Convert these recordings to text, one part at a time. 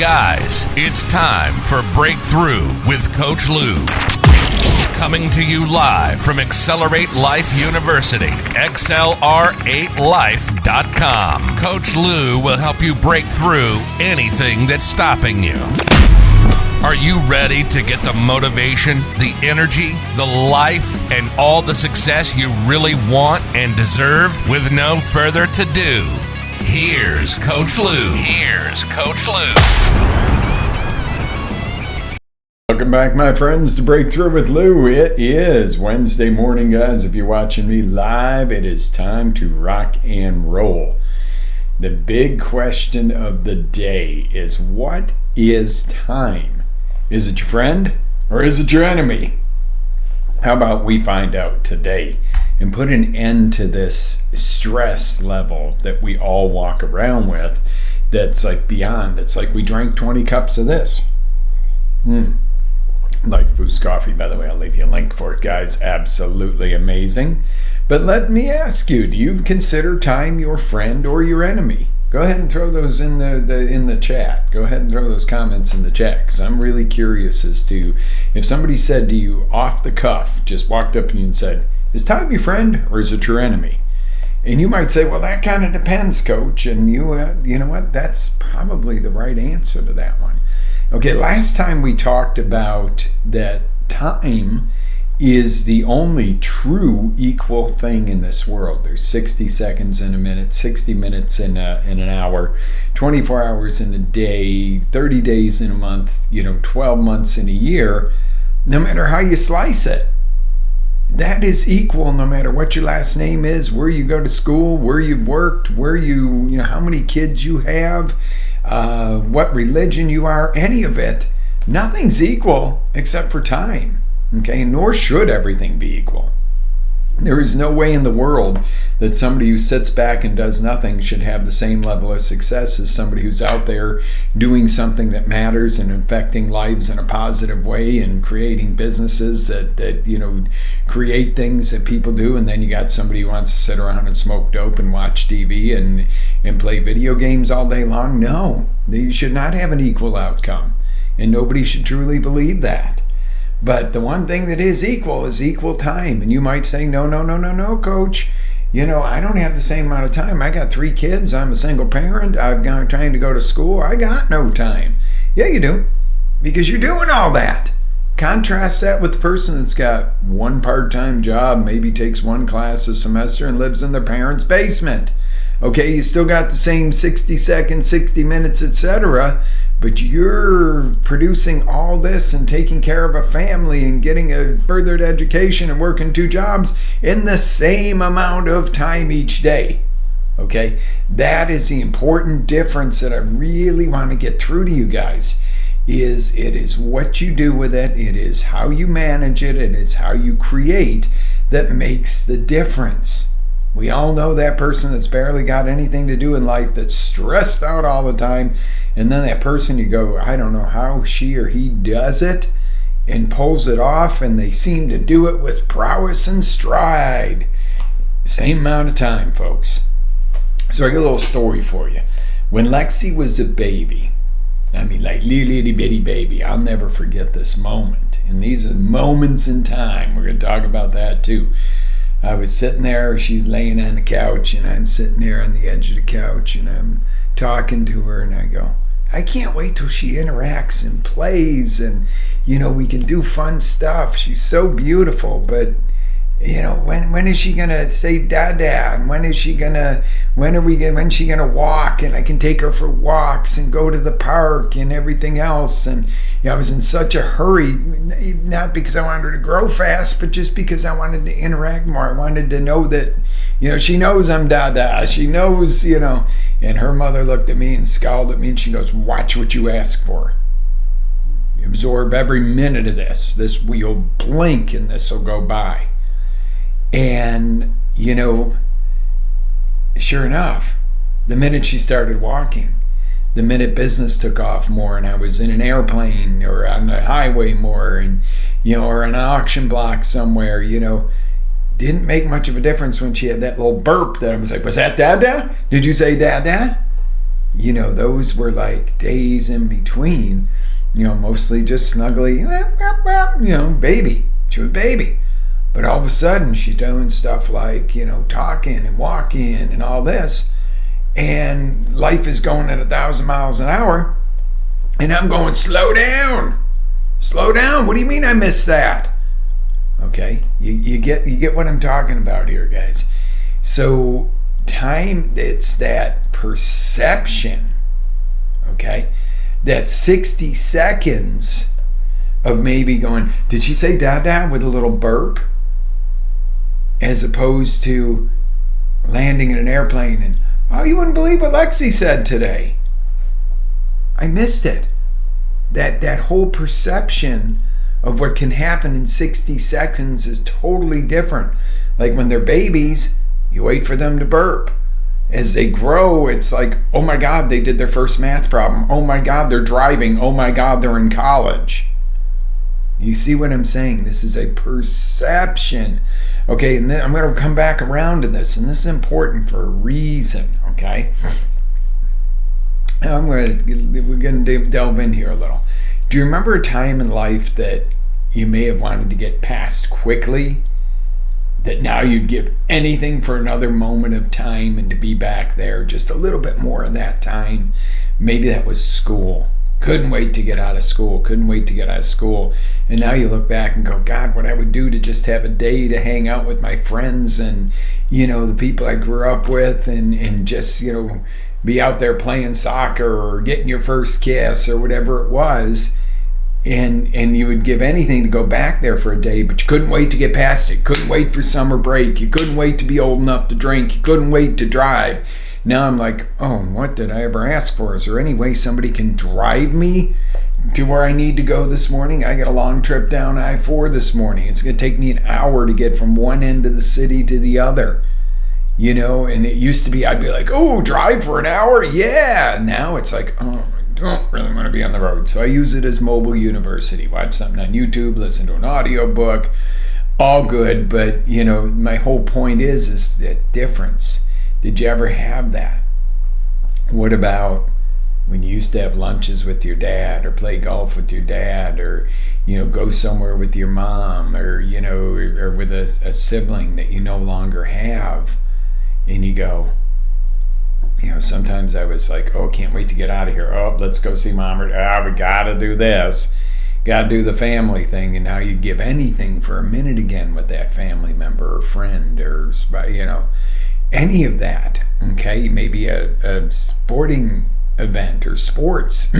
Guys, it's time for Breakthrough with Coach Lou. Coming to you live from Accelerate Life University, XLR8Life.com. Coach Lou will help you break through anything that's stopping you. Are you ready to get the motivation, the energy, the life, and all the success you really want and deserve? With no further ado, here's Coach Lou. Welcome back, my friends, to Breakthrough with Lou. It is Wednesday morning, guys. If you're watching me live, it is time to rock and roll. The big question of the day is, what is time? Is it your friend or is it your enemy? How about we find out today and put an end to this stress level that we all walk around with that's like beyond. It's like we drank 20 cups of this. Like Boost Coffee, by the way. I'll leave you a link for it, guys. Absolutely amazing. But let me ask you, do you consider time your friend or your enemy? Go ahead and throw those in the chat. Go ahead and throw those comments in the chat, because I'm really curious as to if somebody said to you off the cuff, just walked up to you and said, is time your friend or is it your enemy? And you might say, well, that kind of depends, Coach. And you know what? That's probably the right answer to that one. Okay, last time we talked about that time is the only true equal thing in this world. There's 60 seconds in a minute, 60 minutes in an hour, 24 hours in a day, 30 days in a month, 12 months in a year. No matter how you slice it, that is equal no matter what your last name is, where you go to school, where you've worked, how many kids you have, what religion you are, any of it. Nothing's equal except for time. Okay, nor should everything be equal. There is no way in the world that somebody who sits back and does nothing should have the same level of success as somebody who's out there doing something that matters and affecting lives in a positive way and creating businesses that create things that people do. And then you got somebody who wants to sit around and smoke dope and watch TV and play video games all day long. No, you should not have an equal outcome, and nobody should truly believe that. But the one thing that is equal time. And you might say, no, Coach. I don't have the same amount of time. I got 3 kids. I'm a single parent. I'm trying to go to school. I got no time. Yeah, you do. Because you're doing all that. Contrast that with the person that's got one part-time job, maybe takes 1 class a semester and lives in their parents' basement. Okay, you still got the same 60 seconds, 60 minutes, etc., but you're producing all this and taking care of a family and getting a furthered education and working 2 jobs in the same amount of time each day. Okay, that is the important difference that I really want to get through to you guys. It is what you do with it, it is how you manage it, it is how you create that makes the difference. We all know that person that's barely got anything to do in life, that's stressed out all the time, and then that person you go, I don't know how she or he does it and pulls it off, and they seem to do it with prowess and stride. Same amount of time, folks. So I got a little story for you. When Lexi was a baby, like little bitty baby, I'll never forget this moment. And these are moments in time. We're going to talk about that too. I was sitting there, she's laying on the couch, and I'm sitting there on the edge of the couch, and I'm talking to her, and I go, I can't wait till she interacts and plays, and, we can do fun stuff. She's so beautiful, but, when is she gonna say dada, and when's she gonna walk, and I can take her for walks and go to the park and everything else. And I was in such a hurry, not because I wanted her to grow fast, but just because I wanted to interact more. I wanted to know that, she knows I'm dada. She knows, And her mother looked at me and scowled at me, and she goes, watch what you ask for. Absorb every minute of this. You'll blink and this will go by. And, sure enough, the minute she started walking, the minute business took off more and I was in an airplane or on the highway more and, or an auction block somewhere, didn't make much of a difference when she had that little burp that I was like, was that Dada? Did you say Dada? those were like days in between, mostly just snuggly, baby. She was baby. But all of a sudden, she's doing stuff like, talking and walking and all this. And life is going at 1,000 miles an hour. And I'm going, slow down. Slow down. What do you mean I missed that? Okay, you get what I'm talking about here, guys. So time, it's that perception, okay? That 60 seconds of maybe going, did she say dada with a little burp? As opposed to landing in an airplane and, oh, you wouldn't believe what Lexi said today. I missed it. That whole perception of what can happen in 60 seconds is totally different. Like when they're babies, you wait for them to burp. As they grow, it's like, oh my God, they did their first math problem. Oh my God, they're driving. Oh my God, they're in college. You see what I'm saying? This is a perception. Okay, and then I'm going to come back around to this, and this is important for a reason, okay? Now we're going to delve in here a little. Do you remember a time in life that you may have wanted to get past quickly? That now you'd give anything for another moment of time and to be back there, just a little bit more of that time. Maybe that was school. Couldn't wait to get out of school. And now you look back and go, God, what I would do to just have a day to hang out with my friends and, the people I grew up with and just, be out there playing soccer or getting your first kiss or whatever it was. And you would give anything to go back there for a day, but you couldn't wait to get past it. Couldn't wait for summer break. You couldn't wait to be old enough to drink. You couldn't wait to drive. Now I'm like, oh, what did I ever ask for? Is there any way somebody can drive me to where I need to go this morning? I got a long trip down I-4 this morning. It's going to take me an hour to get from one end of the city to the other. And it used to be, I'd be like, oh, drive for an hour? Yeah. Now it's like, oh, I don't really want to be on the road. So I use it as mobile university. Watch something on YouTube, listen to an audio book, all good. But, my whole point is the difference. Did you ever have that? What about when you used to have lunches with your dad or play golf with your dad or, go somewhere with your mom or, or with a sibling that you no longer have? And you go, sometimes I was like, oh, can't wait to get out of here. Oh, let's go see mom. Or, we got to do this. Got to do the family thing. And now you give anything for a minute again with that family member or friend or, any of that. Okay, maybe a sporting event or sports.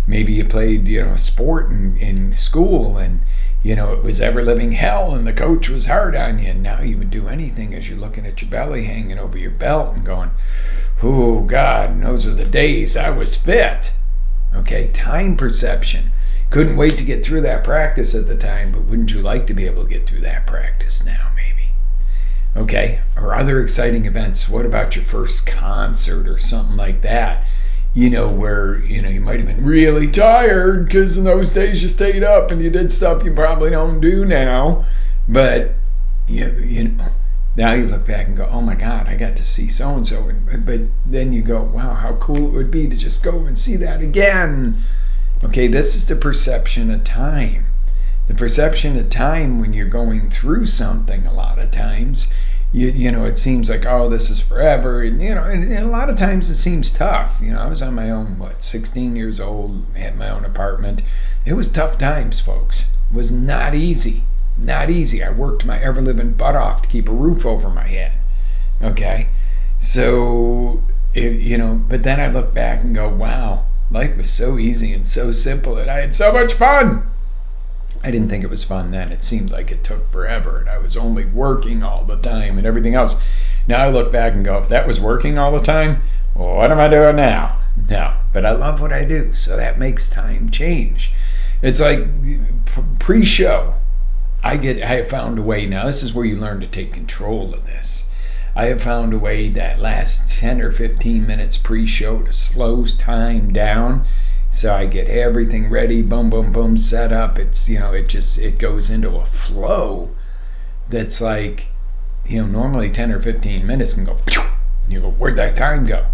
Maybe you played, a sport in school and, it was ever living hell and the coach was hard on you. And now you would do anything as you're looking at your belly hanging over your belt and going, oh, God, those are the days I was fit. Okay, time perception. Couldn't wait to get through that practice at the time, but wouldn't you like to be able to get through that practice now, maybe? Okay, or other exciting events. What about your first concert or something like that? Where, you might have been really tired because in those days you stayed up and you did stuff you probably don't do now. But, now you look back and go, oh my God, I got to see so-and-so. But then you go, wow, how cool it would be to just go and see that again. Okay, this is the perception of time. The perception of time when you're going through something a lot of times, it seems like, oh, this is forever. And, and a lot of times it seems tough. I was on my own, 16 years old, had my own apartment. It was tough times, folks. It was not easy. Not easy. I worked my ever-living butt off to keep a roof over my head. Okay? So, but then I look back and go, wow, life was so easy and so simple and I had so much fun. I didn't think it was fun then. It seemed like it took forever and I was only working all the time and everything else. Now I look back and go, if that was working all the time, well, what am I doing now? No, but I love what I do, so that makes time change. It's like pre-show. I have found a way now. This is where you learn to take control of this. I have found a way that last 10 or 15 minutes pre-show to slow time down. So I get everything ready, boom, boom, boom, set up. It's, it goes into a flow that's like, normally 10 or 15 minutes can go, and you go, where'd that time go?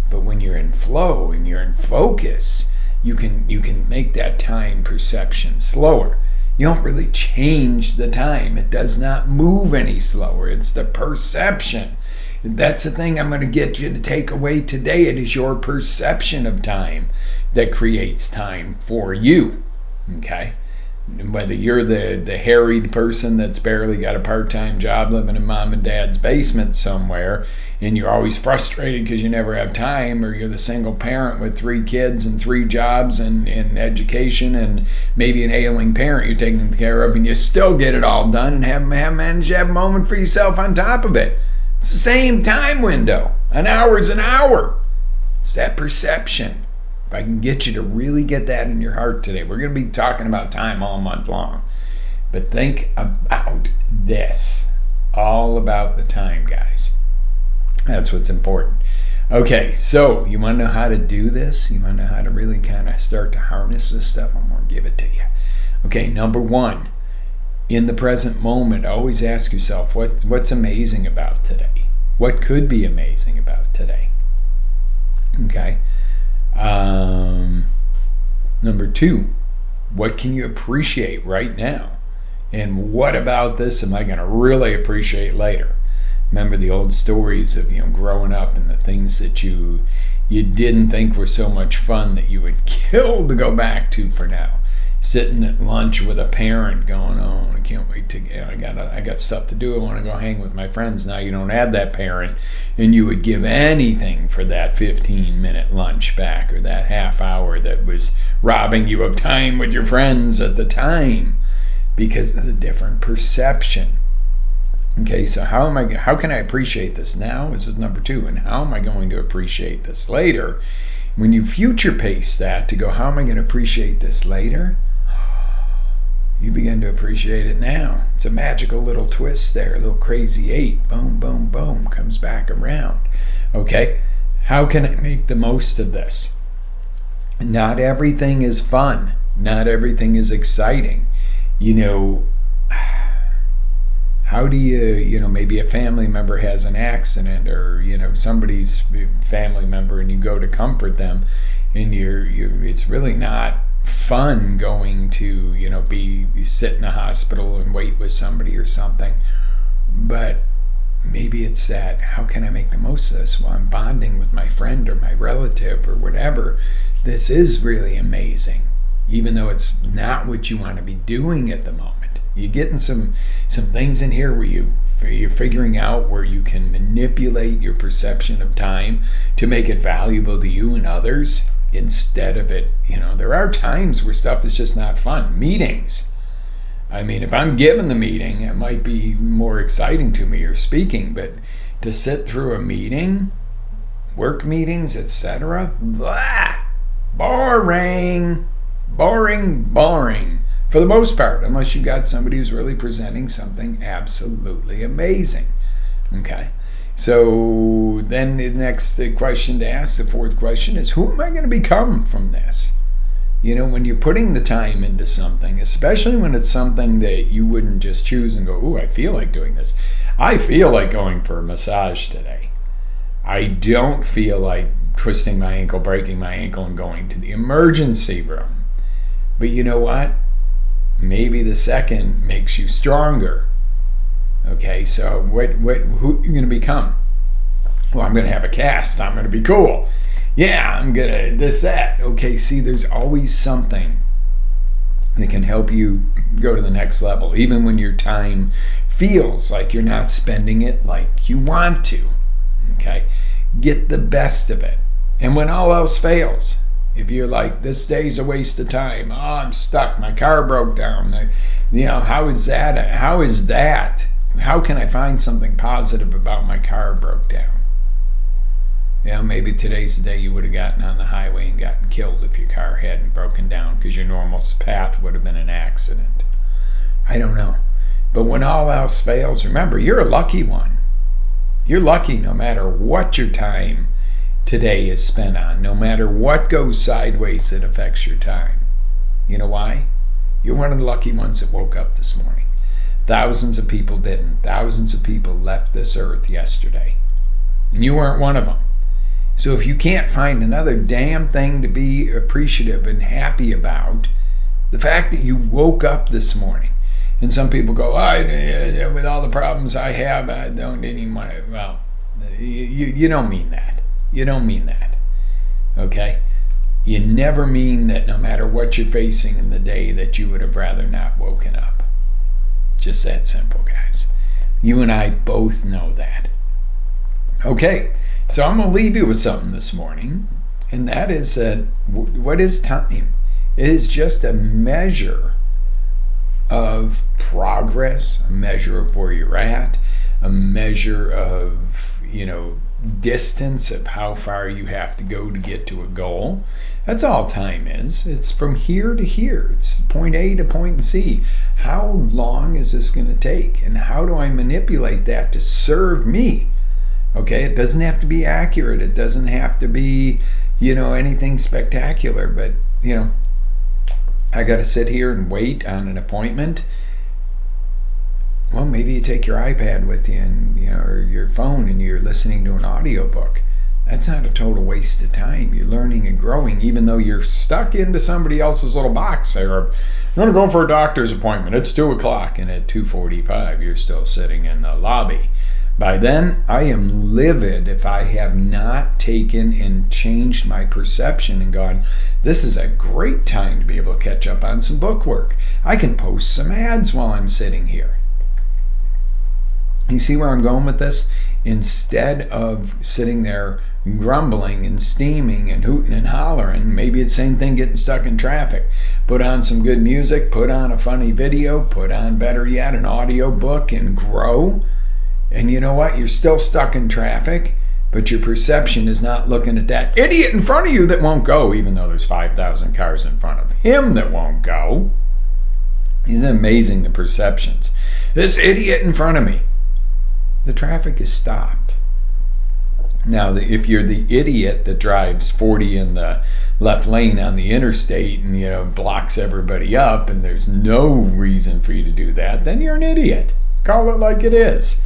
But when you're in flow and you're in focus, you can make that time perception slower. You don't really change the time. It does not move any slower. It's the perception. That's the thing I'm going to get you to take away today. It is your perception of time that creates time for you. Okay? Whether you're the harried person that's barely got a part-time job living in mom and dad's basement somewhere, and you're always frustrated because you never have time, or you're the single parent with 3 kids and 3 jobs and education and maybe an ailing parent you're taking care of, and you still get it all done and have managed to have a moment for yourself on top of it. It's the same time window. An hour is an hour. It's that perception. If I can get you to really get that in your heart today, we're going to be talking about time all month long. But think about this. All about the time, guys. That's what's important. Okay, so you want to know how to do this? You want to know how to really kind of start to harness this stuff? I'm going to give it to you. Okay, number 1. In the present moment, always ask yourself, what's amazing about today? What could be amazing about today? Okay. Number 2, what can you appreciate right now? And what about this am I going to really appreciate later? Remember the old stories of growing up and the things that you didn't think were so much fun that you would kill to go back to for now. Sitting at lunch with a parent going, oh, I can't wait to I got stuff to do. I want to go hang with my friends. Now you don't have that parent, and you would give anything for that 15-minute lunch back, or that half hour that was robbing you of time with your friends at the time, because of the different perception. Okay, so how can I appreciate this now? This is number 2. And how am I going to appreciate this later? When you future pace that to go, how am I going to appreciate this later? You begin to appreciate it now. It's a magical little twist there, a little crazy 8. Boom, boom, boom, comes back around. Okay, how can I make the most of this? Not everything is fun. Not everything is exciting. How do you, maybe a family member has an accident, or, somebody's family member, and you go to comfort them, and it's really not fun going to, be sit in a hospital and wait with somebody or something. But maybe it's that, how can I make the most of this while I'm bonding with my friend or my relative or whatever? This is really amazing, even though it's not what you want to be doing at the moment. You're getting some things in here where you're figuring out where you can manipulate your perception of time to make it valuable to you and others instead of it. There are times where stuff is just not fun. Meetings. I mean, if I'm giving the meeting, it might be more exciting to me, or speaking, but to sit through a meeting, work meetings, etc., boring. For the most part, unless you got somebody who's really presenting something absolutely amazing. Okay, so then the next question to ask, the 4th question, is who am I going to become from this? When you're putting the time into something, especially when it's something that you wouldn't just choose and go, ooh, I feel like doing this. I feel like going for a massage today. I don't feel like twisting my ankle, breaking my ankle, and going to the emergency room. But you know what? Maybe the second makes you stronger. Okay, so who are you going to become? Well, I'm going to have a cast. I'm going to be cool. Yeah, I'm going to this, that. Okay, see, there's always something that can help you go to the next level, even when your time feels like you're not spending it like you want to. Okay, get the best of it. And when all else fails, if you're like, this day's a waste of time, I'm stuck, my car broke down, how is that? How can I find something positive about my car broke down? Maybe today's the day you would have gotten on the highway and gotten killed if your car hadn't broken down, because your normal path would have been an accident. I don't know. But when all else fails, remember, you're a lucky one. You're lucky no matter what your time today is spent on, no matter what goes sideways that affects your time. You know why? You're one of the lucky ones that woke up this morning. Thousands of people didn't. Thousands of people left this earth yesterday, and you weren't one of them. So if you can't find another damn thing to be appreciative and happy about, the fact that you woke up this morning, and some people go, with all the problems I have, I don't even want to. Well, you don't mean that. You don't mean that. Okay? You never mean that no matter what you're facing in the day that you would have rather not woken up. Just that simple, guys. You and I both know that. Okay, so I'm going to leave you with something this morning, and that is that what is time? It is just a measure of progress, a measure of where you're at, a measure of, distance of how far you have to go to get to a goal. That's all time is. It's from here to here. It's point A to point Z. How long is this going to take? And how do I manipulate that to serve me? Okay, it doesn't have to be accurate. It doesn't have to be, anything spectacular. But, I got to sit here and wait on an appointment. Well, maybe you take your iPad with you and or your phone and you're listening to an audiobook. That's not a total waste of time. You're learning and growing, even though you're stuck into somebody else's little box there. I'm going to go for a doctor's appointment. It's 2:00, and at 2:45 you're still sitting in the lobby. By then, I am livid if I have not taken and changed my perception and gone, this is a great time to be able to catch up on some book work. I can post some ads while I'm sitting here. You see where I'm going with this? Instead of sitting there grumbling and steaming and hooting and hollering, maybe it's the same thing getting stuck in traffic. Put on some good music, put on a funny video, put on, better yet, an audio book and grow. And you know what? You're still stuck in traffic, but your perception is not looking at that idiot in front of you that won't go, even though there's 5,000 cars in front of him that won't go. Isn't it amazing, the perceptions? This idiot in front of me. The traffic is stopped. Now, if you're the idiot that drives 40 in the left lane on the interstate and, blocks everybody up and there's no reason for you to do that, then you're an idiot. Call it like it is.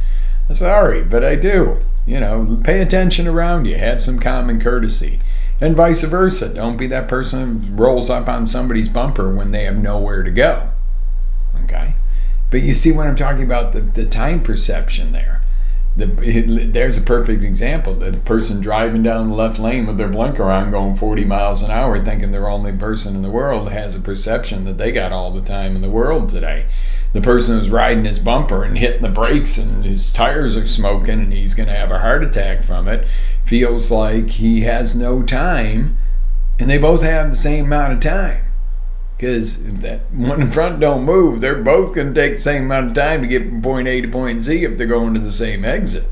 Sorry, but I do. Pay attention around you. Have some common courtesy. And vice versa. Don't be that person who rolls up on somebody's bumper when they have nowhere to go. Okay? But you see what I'm talking about, the time perception there. There's a perfect example. The person driving down the left lane with their blinker on going 40 miles an hour thinking they're the only person in the world has a perception that they got all the time in the world today. The person who's riding his bumper and hitting the brakes and his tires are smoking and he's going to have a heart attack from it feels like he has no time, and they both have the same amount of time. Because if that one in front don't move, they're both going to take the same amount of time to get from point A to point Z if they're going to the same exit.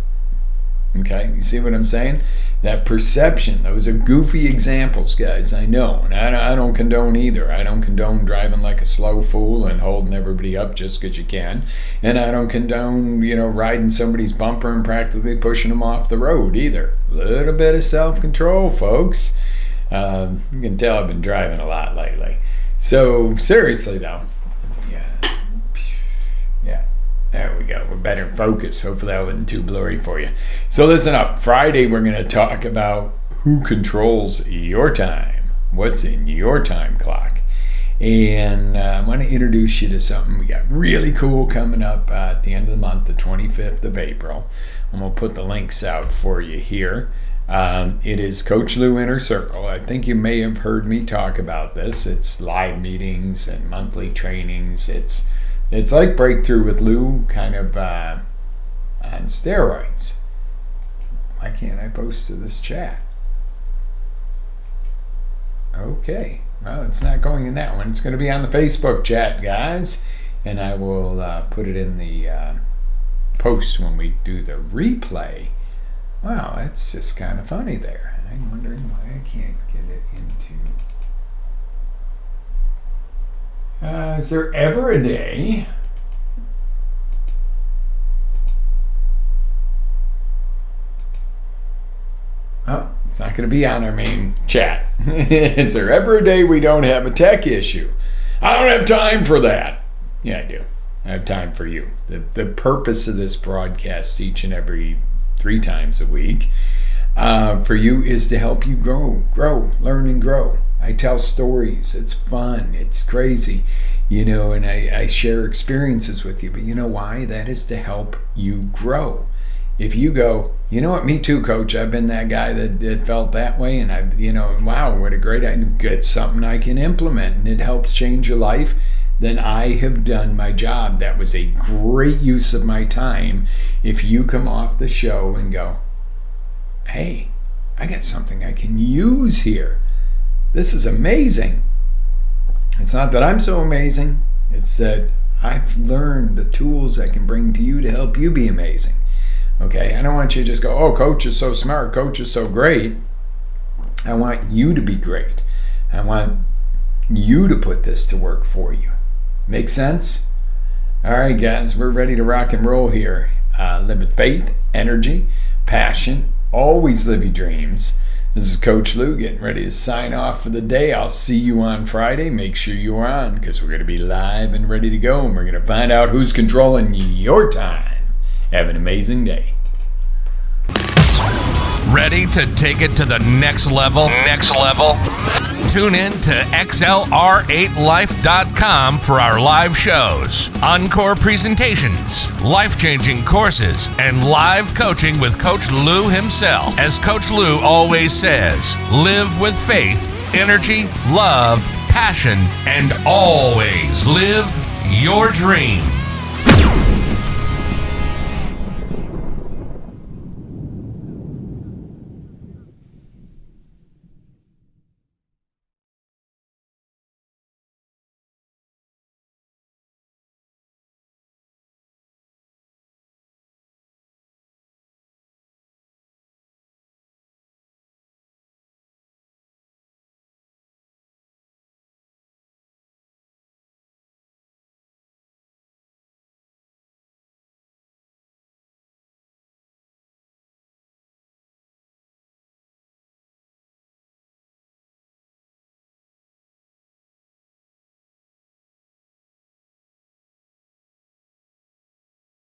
Okay, you see what I'm saying? That perception, those are goofy examples, guys, I know. And I don't condone either. I don't condone driving like a slow fool and holding everybody up just because you can. And I don't condone, riding somebody's bumper and practically pushing them off the road either. A little bit of self-control, folks. You can tell I've been driving a lot lately. So, seriously, though. Yeah. There we go. We're better focused. Hopefully that wasn't too blurry for you. So listen up. Friday we're going to talk about who controls your time. What's in your time clock. And I want to introduce you to something we got really cool coming up at the end of the month, the 25th of April. I'm going to put the links out for you here. It is Coach Lou Inner Circle. I think you may have heard me talk about this. It's live meetings and monthly trainings. It's like Breakthrough with Lou, kind of on steroids. Why can't I post to this chat? Okay. Well, it's not going in that one. It's going to be on the Facebook chat, guys. And I will put it in the post when we do the replay. Wow, that's just kind of funny there. I'm wondering why I can't get it into... is there ever a day... Oh, it's not going to be on our main chat. Is there ever a day we don't have a tech issue? I don't have time for that. Yeah, I do. I have time for you. The purpose of this broadcast each and every 3 times a week for you is to help you grow, learn, and grow. I tell stories. It's fun. It's crazy, and I share experiences with you. But you know why? That is to help you grow. If you go, you know what, me too, coach, I've been that guy that felt that way, and wow, what a great idea, get something I can implement, and it helps change your life, then I have done my job. That was a great use of my time. If you come off the show and go, hey, I got something I can use here. This is amazing. It's not that I'm so amazing. It's that I've learned the tools I can bring to you to help you be amazing. Okay, I don't want you to just go, oh, coach is so smart, coach is so great. I want you to be great. I want you to put this to work for you. Make sense? All right, guys, we're ready to rock and roll here. Live with faith, energy, passion. Always live your dreams. This is Coach Lou getting ready to sign off for the day. I'll see you on Friday. Make sure you're on, because we're going to be live and ready to go, and we're going to find out who's controlling your time. Have an amazing day. Ready to take it to the next level? Tune in to XLR8Life.com for our live shows, encore presentations, life-changing courses, and live coaching with Coach Lou himself. As Coach Lou always says, live with faith, energy, love, passion, and always live your dream.